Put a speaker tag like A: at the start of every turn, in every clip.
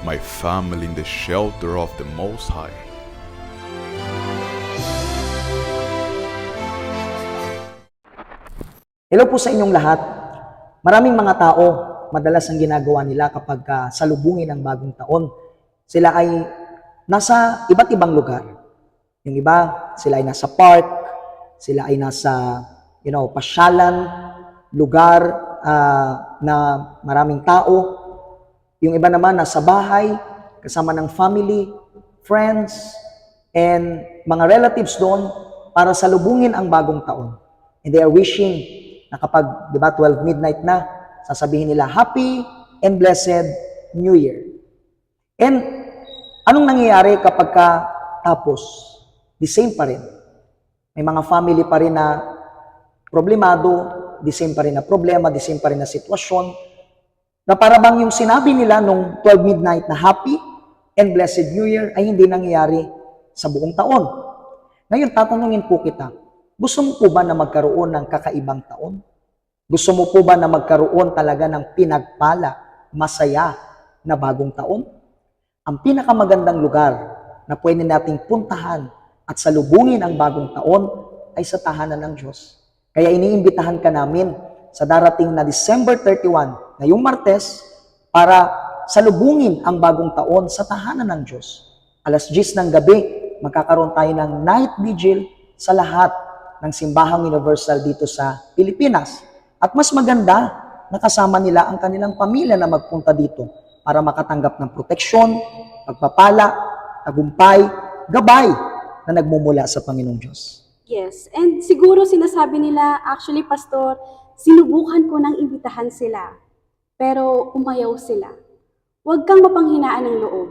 A: my family in the shelter of the Most High.
B: Hello po sa inyong lahat. Maraming mga tao, madalas ang ginagawa nila kapag salubungin ang bagong taon. Sila ay nasa iba't ibang lugar. Yung iba, sila ay nasa park, sila ay nasa, pasyalan, lugar na maraming tao. Yung iba naman nasa bahay, kasama ng family, friends, and mga relatives doon para salubungin ang bagong taon. And they are wishing na kapag, 12 midnight na, sasabihin nila, Happy and Blessed New Year. And anong nangyayari kapag tapos? The same pa rin. May mga family pa rin na problemado, the same pa rin na problema, the same pa rin na sitwasyon, na para bang yung sinabi nila nung 12 midnight na Happy and Blessed New Year ay hindi nangyayari sa buong taon. Ngayon, tatanungin po kita, gusto mo po ba na magkaroon ng kakaibang taon? Gusto mo po ba na magkaroon talaga ng pinagpala, masaya na bagong taon? Ang pinakamagandang lugar na pwede nating puntahan at salubungin ang bagong taon ay sa tahanan ng Diyos. Kaya iniimbitahan ka namin sa darating na December 31, ngayong Martes, para salubungin ang bagong taon sa tahanan ng Diyos. Alas 10 ng gabi, magkakaroon tayo ng night vigil sa lahat ng simbahang universal dito sa Pilipinas. At mas maganda, nakasama nila ang kanilang pamilya na magpunta dito para makatanggap ng proteksyon, pagpapala, tagumpay, gabay na nagmumula sa Panginoong Diyos.
C: Yes, and siguro sinasabi nila, actually, Pastor, sinubukan ko nang imbitahan sila, pero umayaw sila. Huwag kang mapanghinaan ng loob.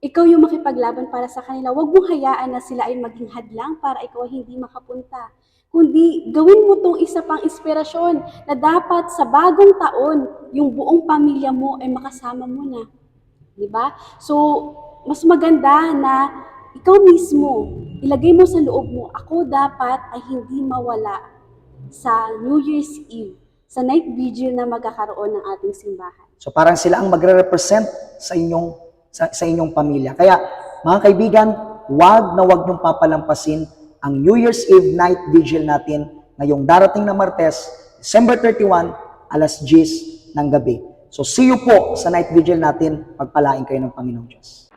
C: Ikaw yung makipaglaban para sa kanila. Huwag mong hayaan na sila ay maging hadlang para ikaw ay hindi makapunta. Kundi gawin mo tong isa pang inspirasyon na dapat sa bagong taon, yung buong pamilya mo ay makasama mo na. Diba? So, mas maganda na ikaw mismo, ilagay mo sa loob mo, ako dapat ay hindi mawala sa New Year's Eve, sa night vigil na magkakaroon ng ating simbahan.
B: So parang sila ang magre-represent sa inyong pamilya. Kaya mga kaibigan, wag niyong papalampasin ang New Year's Eve night vigil natin ngayong darating na Martes, December 31, alas 10 ng gabi. So see you po sa night vigil natin. Pagpalain kayo ng Panginoong Diyos.